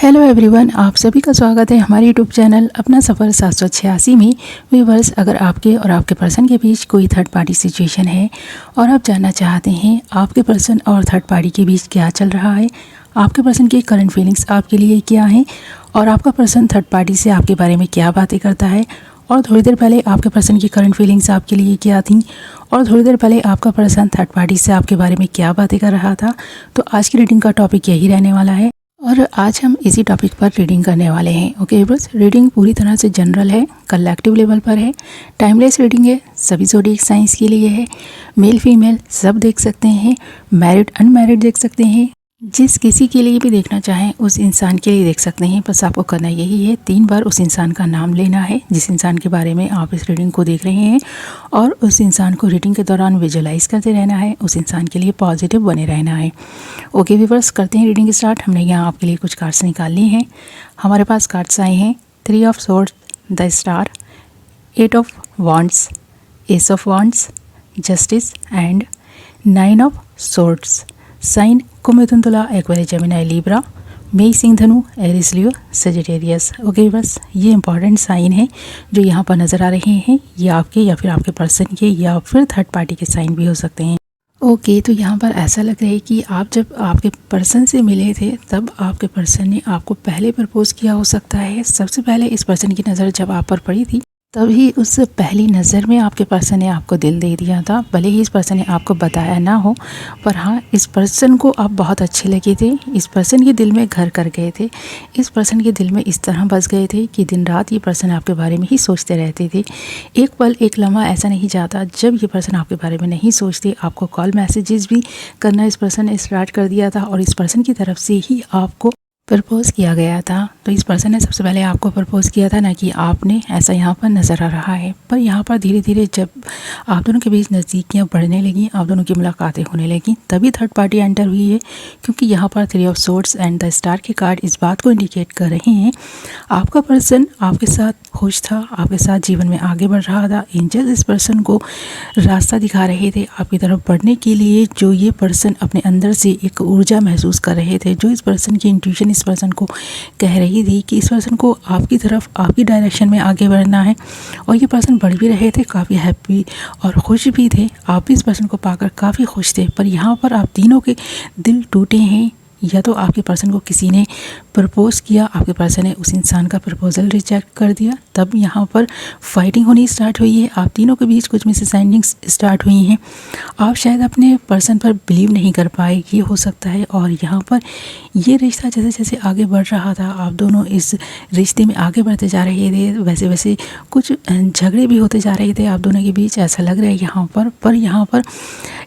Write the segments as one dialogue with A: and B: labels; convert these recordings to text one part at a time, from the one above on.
A: Hello everyone, आप सभी का स्वागत है हमारे यूट्यूब चैनल अपना सफ़र 786 में। व्यूअर्स, अगर आपके और आपके पर्सन के बीच कोई थर्ड पार्टी सिचुएशन है और आप जानना चाहते हैं आपके पर्सन और थर्ड पार्टी के बीच क्या चल रहा है, आपके पर्सन की करंट फीलिंग्स आपके लिए क्या हैं और आपका पर्सन थर्ड पार्टी से आपके बारे में क्या बातें करता है, और थोड़ी देर पहले आपके पर्सन की करंट फीलिंग्स आपके लिए क्या थी और थोड़ी देर पहले आपका पर्सन थर्ड पार्टी से आपके बारे में क्या बातें कर रहा था, तो आज की रीडिंग का टॉपिक यही रहने वाला है और आज हम इसी टॉपिक पर रीडिंग करने वाले हैं। ओके बस, रीडिंग पूरी तरह से जनरल है, कलेक्टिव लेवल पर है, टाइमलेस रीडिंग है, सभी ज़ोडिएक साइंस के लिए है, मेल फीमेल सब देख सकते हैं, मैरिड अनमैरिड देख सकते हैं, जिस किसी के लिए भी देखना चाहें उस इंसान के लिए देख सकते हैं। बस आपको करना यही है, 3 बार उस इंसान का नाम लेना है जिस इंसान के बारे में आप इस रीडिंग को देख रहे हैं, और उस इंसान को रीडिंग के दौरान विजुअलाइज करते रहना है, उस इंसान के लिए पॉजिटिव बने रहना है। ओके व्यूअर्स, करते हैं रीडिंग स्टार्ट। हमने यहाँ आपके लिए कुछ कार्ड्स निकालनी हैं। हमारे पास कार्ड्स आए हैं 3 of swords, the star, 8 of wands, ace of wands, justice and 9 of swords. Sign Kumbh, Mithun, Tula, Aquarius, Gemini, Libra, मेष, सिंह, धनु, एरिस, लियो, सजिटेरियस। ओके बस, ये इंपॉर्टेंट साइन है जो यहाँ पर नज़र आ रहे हैं। ये आपके या फिर आपके पर्सन के या फिर थर्ड पार्टी के साइन भी हो सकते हैं। ओके, तो यहाँ पर ऐसा लग रहा है कि आप जब आपके पर्सन से मिले थे तब आपके पर्सन ने आपको पहले प्रपोज किया हो सकता है। सबसे पहले इस पर्सन की नज़र जब आप पर पड़ी थी तभी उस पहली नज़र में आपके पर्सन ने आपको दिल दे दिया था। भले ही इस पर्सन ने आपको बताया ना हो, पर हाँ, इस पर्सन को आप बहुत अच्छे लगे थे, इस पर्सन के दिल में घर कर गए थे, इस पर्सन के दिल में इस तरह बस गए थे कि दिन रात ये पर्सन आपके बारे में ही सोचते रहते थे। एक पल एक लम्हा ऐसा नहीं जाता जब ये पर्सन आपके बारे में नहीं सोचते। आपको कॉल मैसेजेस भी करना इस पर्सन ने स्टार्ट कर दिया था और इस पर्सन की तरफ से ही आपको प्रपोज किया गया था। तो इस पर्सन ने सबसे पहले आपको प्रपोज किया था, ना कि आपने, ऐसा यहाँ पर नज़र आ रहा है। पर यहाँ पर धीरे धीरे जब आप दोनों के बीच नज़दीकियाँ बढ़ने लगी, आप दोनों की मुलाकातें होने लगी, तभी थर्ड पार्टी एंटर हुई है। क्योंकि यहाँ पर 3 of swords and the star के कार्ड इस बात को इंडिकेट कर रहे हैं आपका पर्सन आपके साथ खुश था, आपके साथ जीवन में आगे बढ़ रहा था। एंजल्स इस पर्सन को रास्ता दिखा रहे थे आपकी तरफ बढ़ने के लिए। जो ये पर्सन अपने अंदर से एक ऊर्जा महसूस कर रहे थे, जो इस पर्सन की इंट्यूशन इस पर्सन को कह रही थी कि इस पर्सन को आपकी तरफ, आपकी डायरेक्शन में आगे बढ़ना है। और ये पर्सन बढ़ भी रहे थे, काफ़ी हैप्पी और खुश भी थे। आप भी इस पर्सन को पाकर काफ़ी खुश थे। पर यहाँ पर आप तीनों के दिल टूटे हैं। या तो आपके पर्सन को किसी ने प्रपोज किया, आपके पर्सन ने उस इंसान का प्रपोजल रिजेक्ट कर दिया, तब यहाँ पर फाइटिंग होनी स्टार्ट हुई है। आप तीनों के बीच कुछ मिसअंडरस्टैंडिंग्स स्टार्ट हुई हैं। आप शायद अपने पर्सन पर बिलीव नहीं कर पाए, ये हो सकता है। और यहाँ पर ये रिश्ता जैसे जैसे आगे बढ़ रहा था, आप दोनों इस रिश्ते में आगे बढ़ते जा रहे थे, वैसे वैसे कुछ झगड़े भी होते जा रहे थे आप दोनों के बीच, ऐसा लग रहा है यहाँ पर यहाँ पर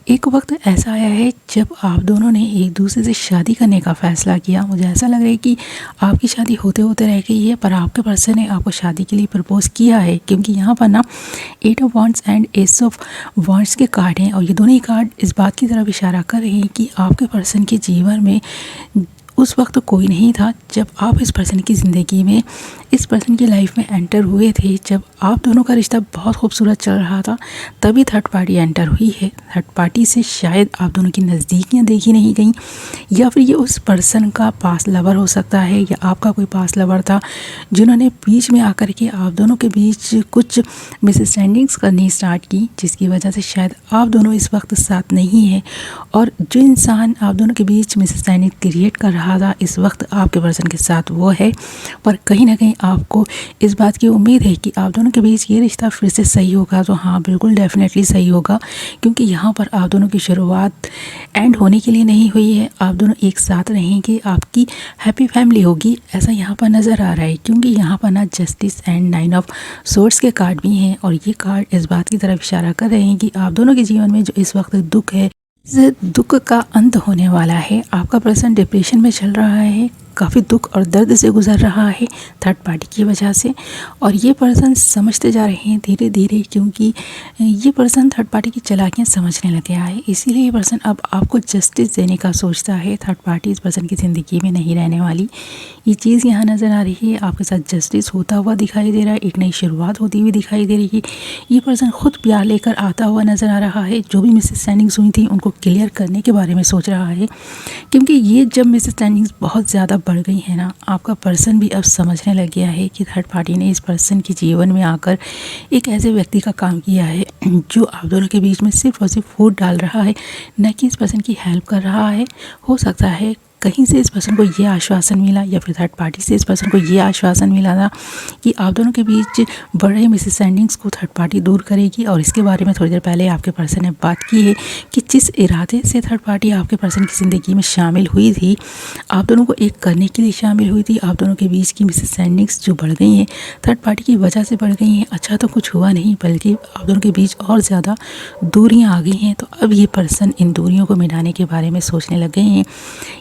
A: एक वक्त ऐसा आया है जब आप दोनों ने एक दूसरे से शादी करने का फ़ैसला किया। मुझे ऐसा लग रहा है कि आपकी शादी होते होते रह गई है, पर आपके पर्सन ने आपको शादी के लिए प्रपोज किया है। क्योंकि यहाँ पर ना 8 of wands and S of wands के कार्ड हैं, और ये दोनों ही कार्ड इस बात की तरफ इशारा कर रहे हैं कि आपके पर्सन के जीवन में उस वक्त कोई नहीं था जब आप इस पर्सन की ज़िंदगी में, इस पर्सन की लाइफ में एंटर हुए थे। जब आप दोनों का रिश्ता बहुत खूबसूरत चल रहा था, तभी थर्ड पार्टी एंटर हुई है। थर्ड पार्टी से शायद आप दोनों की नज़दीकियाँ देखी नहीं गई, या फिर ये उस पर्सन का पास लवर हो सकता है, या आपका कोई पास लवर था जिन्होंने बीच में आकर के आप दोनों के बीच कुछ मिसअंडरस्टैंडिंग्स करनी स्टार्ट की, जिसकी वजह से शायद आप दोनों इस वक्त साथ नहीं हैं। और जो इंसान आप दोनों के बीच मिसअंडरस्टैंडिंग क्रिएट कर रहा था, इस वक्त आपके पर्सन के साथ वो है। पर कहीं ना कहीं आपको इस बात की उम्मीद है कि आप दोनों के बीच ये रिश्ता फिर से सही होगा। तो हाँ, बिल्कुल डेफिनेटली सही होगा, क्योंकि यहाँ पर आप दोनों की शुरुआत एंड होने के लिए नहीं हुई है। आप दोनों एक साथ रहेंगे, आपकी हैप्पी फैमिली होगी, ऐसा यहाँ पर नज़र आ रहा है। क्योंकि यहाँ पर ना जस्टिस एंड 9 ऑफ सोर्ड्स के कार्ड भी हैं, और ये कार्ड इस बात की तरफ इशारा कर रहे हैं कि आप दोनों के जीवन में जो इस वक्त दुख है, इस दुख का अंत होने वाला है। आपका पर्सन डिप्रेशन में चल रहा है, काफ़ी दुख और दर्द से गुजर रहा है थर्ड पार्टी की वजह से, और ये पर्सन समझते जा रहे हैं धीरे धीरे, क्योंकि ये पर्सन थर्ड पार्टी की चालाकियाँ समझने लग गया है। इसीलिए ये पर्सन अब आपको जस्टिस देने का सोचता है। थर्ड पार्टी इस पर्सन की ज़िंदगी में नहीं रहने वाली, ये चीज़ यहाँ नज़र आ रही है। आपके साथ जस्टिस होता हुआ दिखाई दे रहा है, एक नई शुरुआत होती हुई दिखाई दे रही है। ये पर्सन खुद प्यार लेकर आता हुआ नज़र आ रहा है। जो भी मिसअंडरस्टैंडिंग्स हुई थी उनको क्लियर करने के बारे में सोच रहा है, क्योंकि ये जब मिसअंडरस्टैंडिंग्स बहुत ज़्यादा बढ़ गई है ना, आपका पर्सन भी अब समझने लग गया है कि थर्ड पार्टी ने इस पर्सन के जीवन में आकर एक ऐसे व्यक्ति का काम किया है जो आप दोनों के बीच में सिर्फ और सिर्फ फूट डाल रहा है, न कि इस पर्सन की हेल्प कर रहा है। हो सकता है कहीं से इस पर्सन को ये आश्वासन मिला या फिर थर्ड पार्टी से इस पर्सन को ये आश्वासन मिला था कि आप दोनों के बीच बढ़ रहे मिसअंडरस्टैंडिंग्स को थर्ड पार्टी दूर करेगी। और इसके बारे में थोड़ी देर पहले आपके पर्सन ने बात की है कि जिस इरादे से थर्ड पार्टी आपके पर्सन की ज़िंदगी में शामिल हुई थी, आप दोनों को एक करने के लिए शामिल हुई थी। आप दोनों के बीच की मिसअंडरस्टैंडिंग्स जो बढ़ गई हैं थर्ड पार्टी की वजह से बढ़ गई हैं। अच्छा तो कुछ हुआ नहीं, बल्कि आप दोनों के बीच और ज़्यादा दूरियाँ आ गई हैं। तो अब ये पर्सन इन दूरियों को मिटाने के बारे में सोचने लग गए हैं।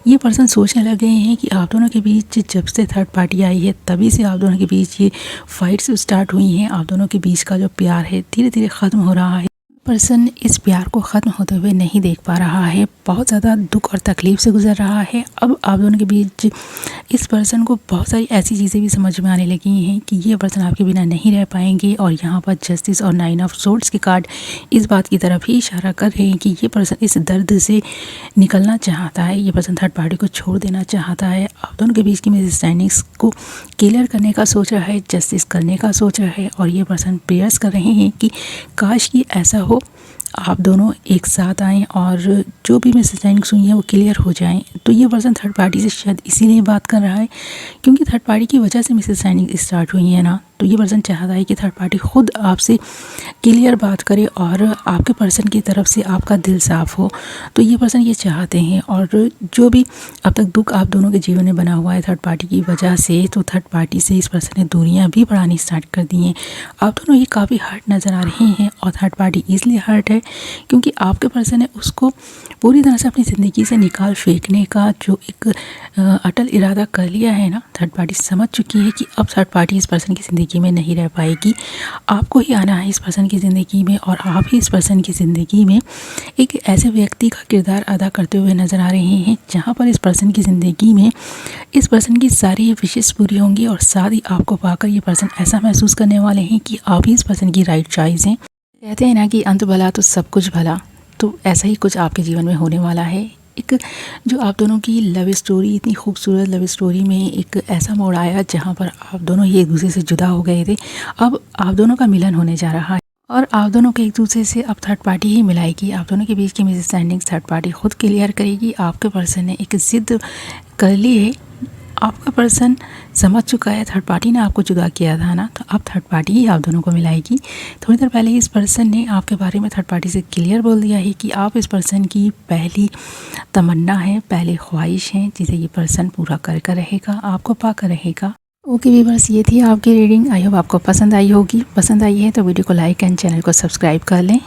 A: ये पर्सन सोचने लग गए हैं कि आप दोनों के बीच जब से थर्ड पार्टी आई है तभी से आप दोनों के बीच ये फाइट्स स्टार्ट हुई हैं। आप दोनों के बीच का जो प्यार है धीरे धीरे ख़त्म हो रहा है। पर्सन इस प्यार को ख़त्म होते हुए नहीं देख पा रहा है, बहुत ज़्यादा दुख और तकलीफ़ से गुजर रहा है। अब आप दोनों के बीच इस पर्सन को बहुत सारी ऐसी चीज़ें भी समझ में आने लगी हैं कि ये पर्सन आपके बिना नहीं रह पाएंगे। और यहाँ पर जस्टिस और 9 ऑफ सोर्ड्स के कार्ड इस बात की तरफ ही इशारा कर रहे हैं कि ये पर्सन इस दर्द से निकलना चाहता है। ये पर्सन थर्ड पार्टी को छोड़ देना चाहता है। आप दोनों के बीच की मिसअंडरस्टैंडिंग्स को क्लियर करने का सोच रहा है, जस्टिस करने का सोच रहा है। और ये पर्सन प्रेयर्स कर रहे हैं कि काश कि ऐसा हो, आप दोनों एक साथ आएँ और जो भी मिसअंडरस्टैंडिंग्स हुई हैं वो क्लियर हो जाएं। तो ये पर्सन थर्ड पार्टी से शायद इसीलिए बात कर रहा है, क्योंकि थर्ड पार्टी की वजह से मिसअंडरस्टैंडिंग स्टार्ट हुई है ना। तो ये पर्सन चाहता है कि थर्ड पार्टी खुद आपसे क्लियर बात करे और आपके पर्सन की तरफ से आपका दिल साफ़ हो। तो ये पर्सन ये चाहते हैं। और जो भी अब तक दुख आप दोनों के जीवन में बना हुआ है थर्ड पार्टी की वजह से, तो थर्ड पार्टी से इस पर्सन ने दूरियां भी बढ़ानी स्टार्ट कर दी हैं। आप दोनों ही काफ़ी हर्ट नज़र आ रहे हैं। और थर्ड पार्टी इसलिए हर्ट है क्योंकि आपके पर्सन ने उसको पूरी तरह से अपनी ज़िंदगी से निकाल फेंकने का जो एक अटल इरादा कर लिया है ना, थर्ड पार्टी समझ चुकी है कि अब थर्ड पार्टी इस पर्सन की ज़िंदगी में नहीं रह पाएगी। आपको ही आना है इस पर्सन की ज़िंदगी में और आप ही इस पर्सन की ज़िंदगी में एक ऐसे व्यक्ति का किरदार अदा करते हुए नज़र आ रहे हैं जहाँ पर इस पर्सन की ज़िंदगी में इस पर्सन की सारी विशेष पूरी होंगी। और साथ ही आपको पाकर ये पर्सन ऐसा महसूस करने वाले हैं कि आप ही इस पर्सन की राइट चॉइस हैं। कहते हैं ना कि अंत भला तो सब कुछ भला, तो ऐसा ही कुछ आपके जीवन में होने वाला है। एक जो आप दोनों की लव स्टोरी, इतनी खूबसूरत लव स्टोरी में एक ऐसा मोड़ आया जहाँ पर आप दोनों ही एक दूसरे से जुदा हो गए थे, अब आप दोनों का मिलन होने जा रहा है। और आप दोनों को एक दूसरे से अब थर्ड पार्टी ही मिलाएगी। आप दोनों के बीच की मिसअंडरस्टैंडिंग्स थर्ड पार्टी खुद क्लियर करेगी। आपके पर्सन ने एक ज़िद कर ली है, आपका पर्सन समझ चुका है थर्ड पार्टी ने आपको जुदा किया था ना, तो अब थर्ड पार्टी ही आप दोनों को मिलाएगी। थोड़ी देर पहले इस पर्सन ने आपके बारे में थर्ड पार्टी से क्लियर बोल दिया है कि आप इस पर्सन की पहली तमन्ना है, पहली ख्वाहिश है, जिसे ये पर्सन पूरा कर रहेगा, आपको पाकर रहेगा। ओके व्यूअर्स, ये थी आपकी रीडिंग। आई होप आपको पसंद आई होगी। पसंद आई है तो वीडियो को लाइक एंड चैनल को सब्सक्राइब कर लें।